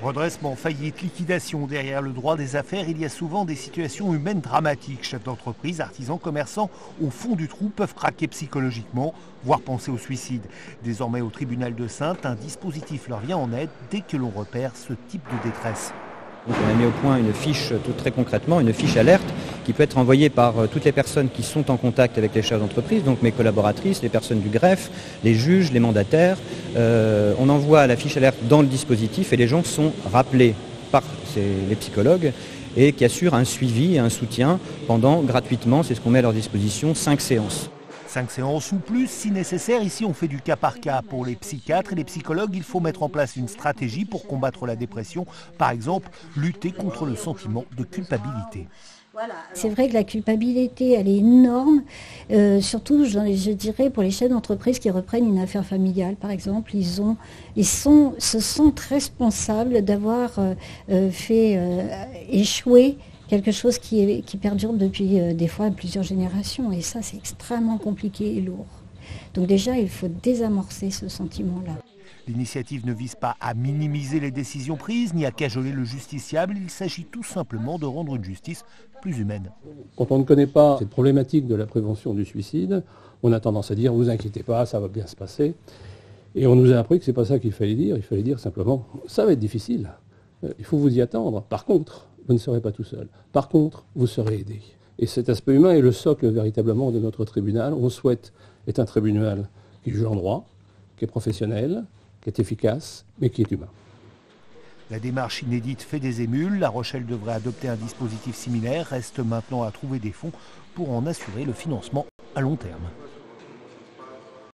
Redressement, faillite, liquidation, derrière le droit des affaires, il y a souvent des situations humaines dramatiques. Chefs d'entreprise, artisans, commerçants, au fond du trou, peuvent craquer psychologiquement, voire penser au suicide. Désormais, au tribunal de Saintes, un dispositif leur vient en aide dès que l'on repère ce type de détresse. Donc on a mis au point une fiche, tout très concrètement, une fiche alerte qui peut être envoyée par toutes les personnes qui sont en contact avec les chefs d'entreprise, donc mes collaboratrices, les personnes du greffe, les juges, les mandataires. On envoie la fiche alerte dans le dispositif et les gens sont rappelés par les psychologues et qui assurent un suivi et un soutien pendant gratuitement, c'est ce qu'on met à leur disposition, 5 séances. 5 séances ou plus si nécessaire. Ici, on fait du cas par cas. Pour les psychiatres et les psychologues, il faut mettre en place une stratégie pour combattre la dépression. Par exemple, lutter contre le sentiment de culpabilité. C'est vrai que la culpabilité, elle est énorme, surtout, je dirais, pour les chefs d'entreprise qui reprennent une affaire familiale, par exemple. Se sentent responsables d'avoir fait échouer quelque chose qui perdure depuis des fois plusieurs générations. Et ça, c'est extrêmement compliqué et lourd. Donc déjà, il faut désamorcer ce sentiment-là. L'initiative ne vise pas à minimiser les décisions prises, ni à cajoler le justiciable. Il s'agit tout simplement de rendre une justice plus humaine. Quand on ne connaît pas cette problématique de la prévention du suicide, on a tendance à dire « vous inquiétez pas, ça va bien se passer ». Et on nous a appris que c'est pas ça qu'il fallait dire. Il fallait dire simplement « ça va être difficile, il faut vous y attendre. Par contre, vous ne serez pas tout seul. Par contre, vous serez aidé ». Et cet aspect humain est le socle véritablement de notre tribunal. On souhaite être un tribunal qui juge en droit, qui est professionnel, qui est efficace, mais qui est humain. La démarche inédite fait des émules. La Rochelle devrait adopter un dispositif similaire. Reste maintenant à trouver des fonds pour en assurer le financement à long terme.